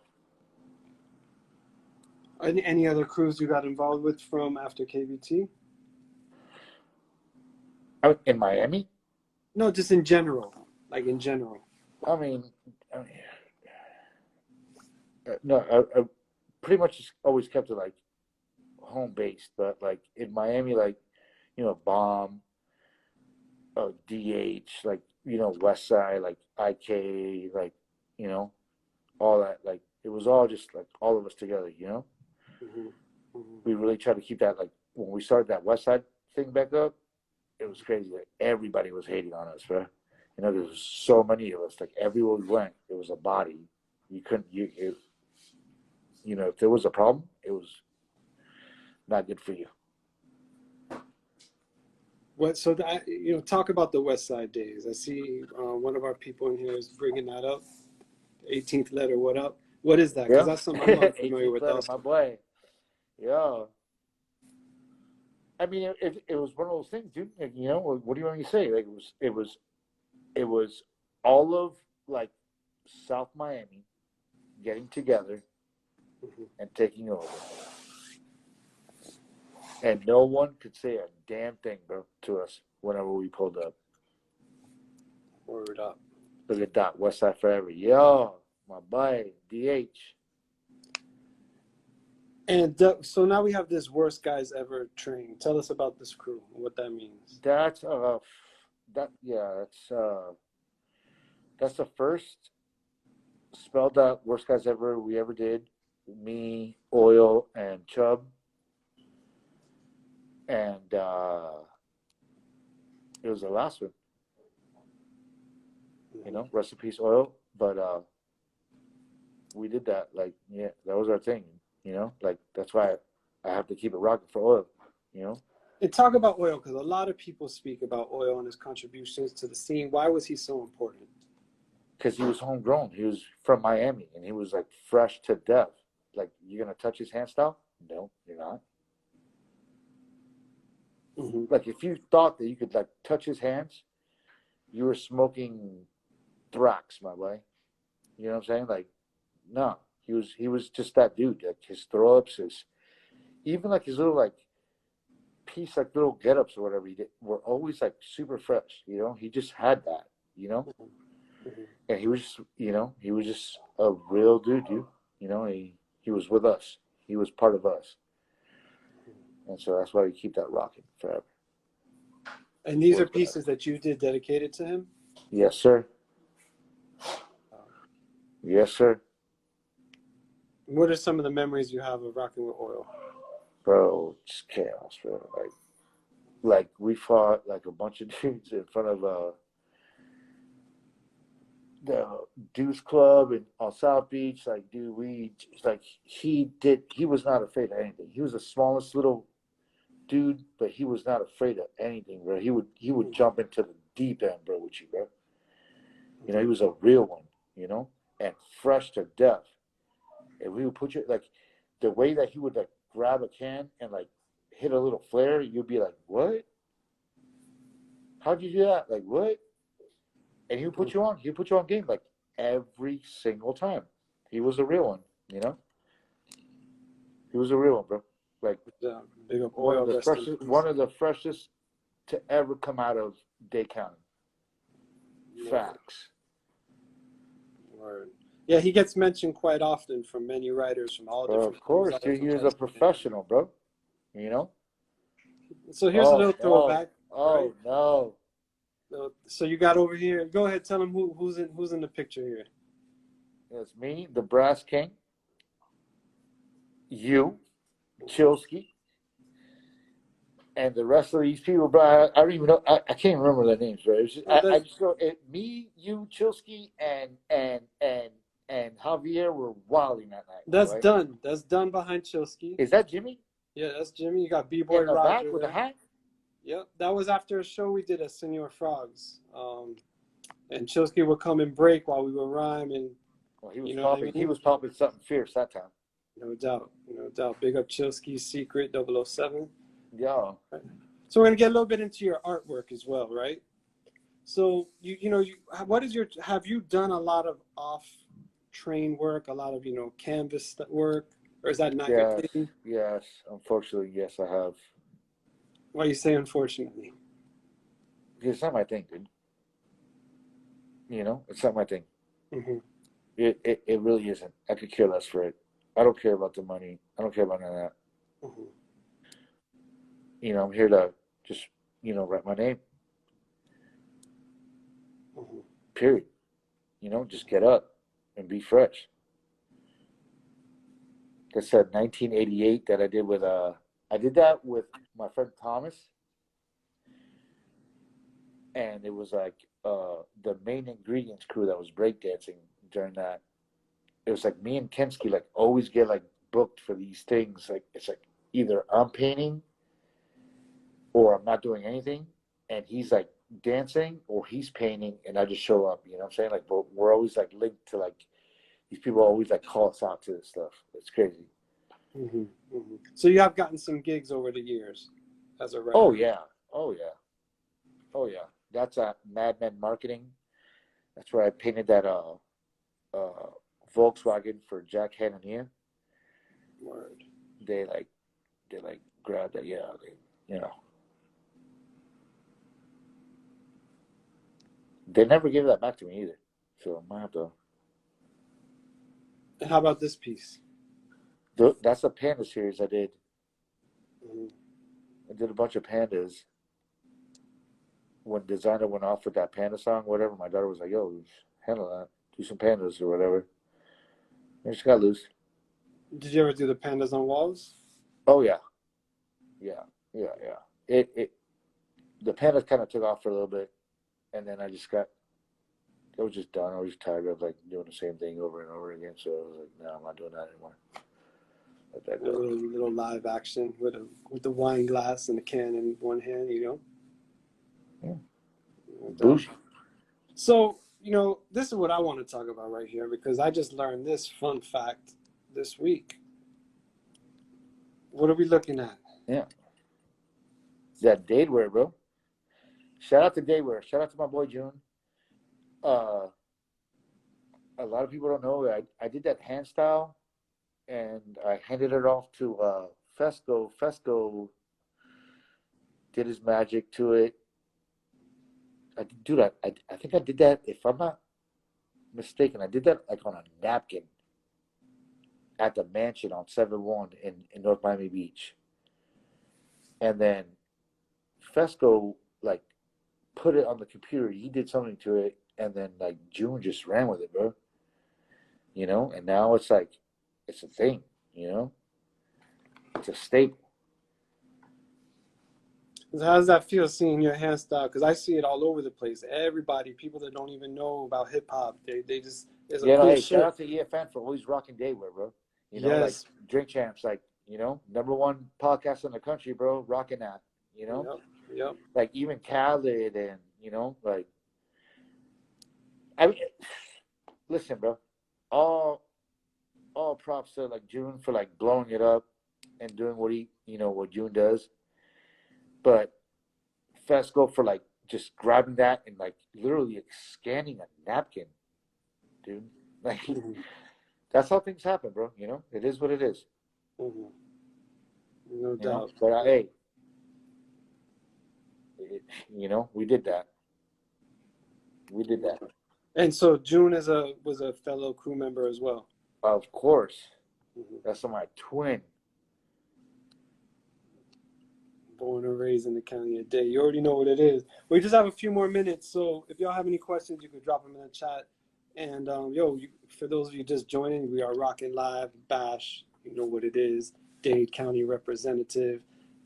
Any other crews you got involved with from after KBT? In Miami? No, just in general. Like in general. I mean no, I pretty much just always kept it like home based, but like in Miami, like Bomb, DH, like West Side, like IK, like all that. Like it was all just like all of us together. Mm-hmm. Mm-hmm. We really tried to keep that, like when we started that West Side thing back up. It was crazy. Like everybody was hating on us, bro. There was so many of us. Like everywhere we went, it was a body. You couldn't. If there was a problem, it was not good for you. Talk about the West Side days. I see one of our people in here is bringing that up. 18th letter, what up? What is that? Because Yeah. that's something I'm unfamiliar 18th with. letter, Also. my boy. Yeah. I mean, it was one of those things, dude. Like, what do you want me to say? Like it was all of like South Miami getting together Mm-hmm. and taking over, and no one could say a damn thing, bro, to us whenever we pulled up. Word up. Look at that, West Side Forever. Yo, my boy, DH. And so now we have this worst guys ever train. Tell us about this crew and what that means. That's that's the first spelled out worst guys ever we ever did. Me, Oil, and Chubb, and it was the last one. Rest in peace, Oil. But we did that. Like, yeah, that was our thing. Like that's why I have to keep it rocking for Oil. And talk about Oil, because a lot of people speak about Oil and his contributions to the scene. Why was he so important? Because he was homegrown. He was from Miami, and he was like fresh to death. Like, you're gonna touch his hand style? No, you're not. Mm-hmm. Like, if you thought that you could like touch his hands, you were smoking Thrax, my boy. You know what I'm saying? Like, no, he was just that dude. Like his throw ups, even like his little like piece, like little get ups or whatever he did, were always like super fresh. He just had that. Mm-hmm. And he was just a real dude. He was with us. He was part of us. And so that's why we keep that rocking forever. And these are pieces that you did dedicated to him? Yes, sir. Yes, sir. What are some of the memories you have of rocking with Oil? Bro, just chaos, bro. Like we fought like a bunch of dudes in front of the Deuce Club and on South Beach. Like, dude, he was not afraid of anything. He was the smallest little dude, but he was not afraid of anything, bro. He would jump into the deep end, bro, with you, bro. He was a real one, and fresh to death. And we would put you like the way that he would like grab a can and like hit a little flare, you'd be like, what? How'd you do that? Like, what? and he'll put you on. He'll put you on game like every single time. He was a real one, you know. He was a real one, bro. Like Yeah, big up oil. one of the freshest to ever come out of Dade County. Facts. Word. Yeah, he gets mentioned quite often from many writers from all different. Of course, dude, he was a professional, bro. You know. So here's a little throwback. Oh right? no. So you got over here. Go ahead, tell him who's in the picture here. It's me, the Brass King. You, Chilsky, and the rest of these people, bro. I don't even know. I can't remember their names, bro. I just go. Me, you, Chilsky, and Javier were wilding that night. That's right? done. That's done behind Chilsky. Is that Jimmy? Yeah, that's Jimmy. You got B-Boy in the Roger back with there. the hat. Yep, that was after a show we did at Senor Frogs. And Chilsky would come and break while we would rhyme, and well, he was popping. He was popping something fierce that time. No doubt, no doubt. Big up Chilsky's Secret 007. Yeah. Right. So we're gonna get a little bit into your artwork as well, right? So have you done a lot of off-train work, a lot of canvas work, or is that not your thing? Yes, unfortunately, yes, I have. Why you say unfortunately? It's not my thing, dude. It's not my thing. Mm-hmm. It really isn't. I could care less for it. I don't care about the money. I don't care about none of that. Mm-hmm. I'm here to just, write my name. Mm-hmm. Period. Just get up and be fresh. Like I said, 1988 that I did that with my friend Thomas. And it was like the main ingredients crew that was breakdancing during that. It was like me and Kensky like always get like booked for these things. Like it's like either I'm painting or I'm not doing anything, and he's like dancing or he's painting, and I just show up. You know what I'm saying? Like, but we're always like linked to like these people always like call us out to this stuff. It's crazy. Mm-hmm. Mm-hmm. So you have gotten some gigs over the years as a writer. Oh yeah. That's at Madmen Marketing. That's where I painted that Volkswagen for Jack Hanania. Word. They grabbed that. Yeah, They never gave that back to me either. So I might have to. And how about this piece? That's a Panda Series I did. Mm-hmm. I did a bunch of pandas. When Designer went off with that Panda song, whatever, my daughter was like, yo, handle that. Do some pandas or whatever. And she got loose. Did you ever do the pandas on walls? Oh, yeah. Yeah. The pandas kind of took off for a little bit. And then it was just done. I was just tired of like doing the same thing over and over again. So I was like, no, I'm not doing that anymore. Let that go. A little live action with the wine glass and the can in one hand, Yeah. Bougie. So, this is what I want to talk about right here because I just learned this fun fact this week. What are we looking at? Yeah. That Dadewear, bro. Shout out to Dadewear. Shout out to my boy June. A lot of people don't know I did that hand style and I handed it off to Fesco. Fesco did his magic to it. I think I did that, if I'm not mistaken, I did that like on a napkin at the mansion on 7-1 in North Miami Beach. And then Fesco like put it on the computer. He did something to it, and then like June just ran with it, bro. And now it's like it's a thing, It's a staple. How does that feel seeing your hand style? Because I see it all over the place. Everybody, people that don't even know about hip hop, they just there's a cool shit. Shout out to EFN for always rocking Dadewear, bro. Like Drink Champs, like #1 podcast in the country, bro, rocking that. Yep. Like even Khaled and like I mean, listen, bro, all props to like June for like blowing it up and doing what what June does. But Fesco for like just grabbing that and like literally like, scanning a napkin, dude. Like Mm-hmm. that's how things happen, bro. You know, it is what it is. Mm-hmm. No You know, doubt. but hey, you know, we did that. We did that. And so June was a fellow crew member as well. Of course, Mm-hmm. that's my twin. Born and raised in the county of Day. You already know what it is. We just have a few more minutes, so if y'all have any questions, you could drop them in the chat. And for those of you just joining, we are rocking live. Bash, you know what it is. Dade County representative.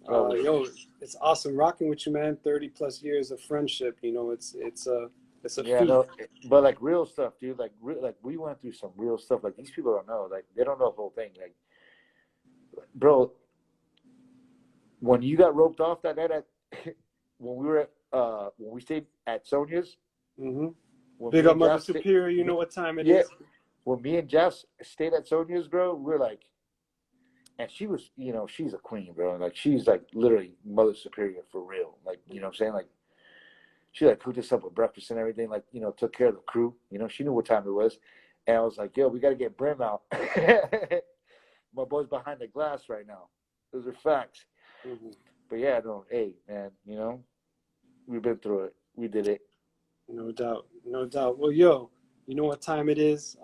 It's awesome rocking with you, man. 30+ years of friendship. You know, it's a Yeah, feat. no, but like real stuff, dude. Like, like we went through some real stuff. Like these people don't know. Like they don't know the whole thing. Like, bro, when you got roped off that night at when we were when we stayed at Sonia's. Mm-hmm. When Big me up and Mother Jeff Superior. You know what time it yeah, is. when me and Jeff stayed at Sonia's, bro, we're like, and she was, you know, she's a queen, bro. Like she's like literally Mother Superior for real. Like, you know what I'm saying? Like she like cooked us up with breakfast and everything. Like, you know, took care of the crew. You know, she knew what time it was. And I was like, yo, we got to get Brim out. My boy's behind the glass right now. Those are facts. Mm-hmm. But yeah, no, hey, man, you know, we've been through it. We did it. No doubt. No doubt. Well, yo, you know what time it is.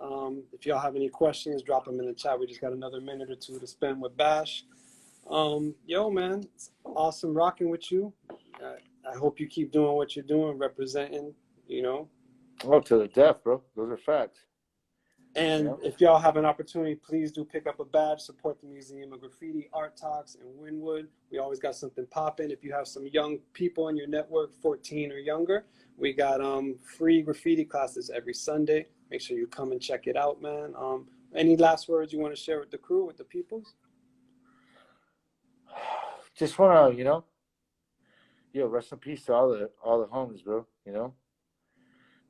If y'all have any questions, drop them in the chat. We just got another minute or two to spend with Bash. Yo, man, it's awesome rocking with you. I hope you keep doing what you're doing, representing, you know. Oh, to the death, bro. Those are facts. And You know? if y'all have an opportunity, please do pick up a badge, support the Museum of Graffiti, Art Talks, and Wynwood. We always got something popping. If you have some young people in your network, 14 or younger, we got free graffiti classes every Sunday. Make sure you come and check it out, man. Any last words you want to share with the crew, with the peoples? Just wanna, you know, yo, rest in peace to all the homies, bro. You know,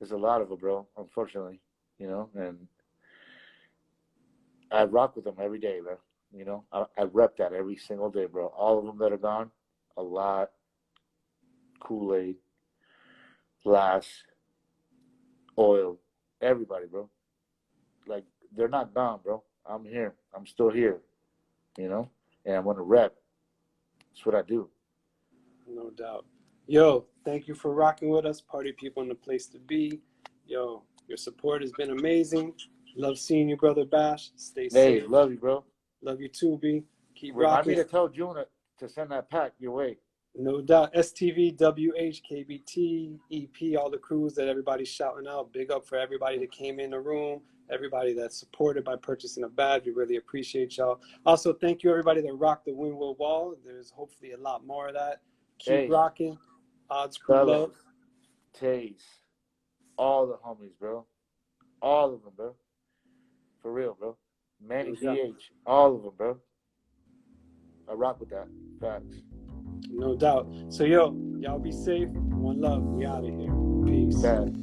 there's a lot of them, bro. Unfortunately, you know, and I rock with them every day, bro. You know, I rep that every single day, bro. All of them that are gone, a lot, Kool-Aid, Glass, Oil, everybody, bro. Like they're not gone, bro. I'm here. I'm still here. You know, and I'm gonna rep. That's what I do. No doubt. Yo, thank you for rocking with us. Party people in the place to be. Yo, your support has been amazing. Love seeing you, brother Bash. Stay Hey, safe. love you, bro. Love you too, B. Keep Remind me rocking. to tell June to send that pack your way. No doubt. STV, WH, KBT, EP, all the crews that everybody's shouting out. Big up for everybody that came in the room, everybody that's supported by purchasing a badge. We really appreciate y'all. Also, thank you everybody that rocked the Wynwood wall. There's hopefully a lot more of that. Keep rocking. Odds Crew love. Taze, all the homies, bro. All of them, bro. For real, bro. Manny DH, all of them, bro. I rock with that. Facts. No doubt. So, yo, y'all be safe. One love. We out of here. Peace. Bad.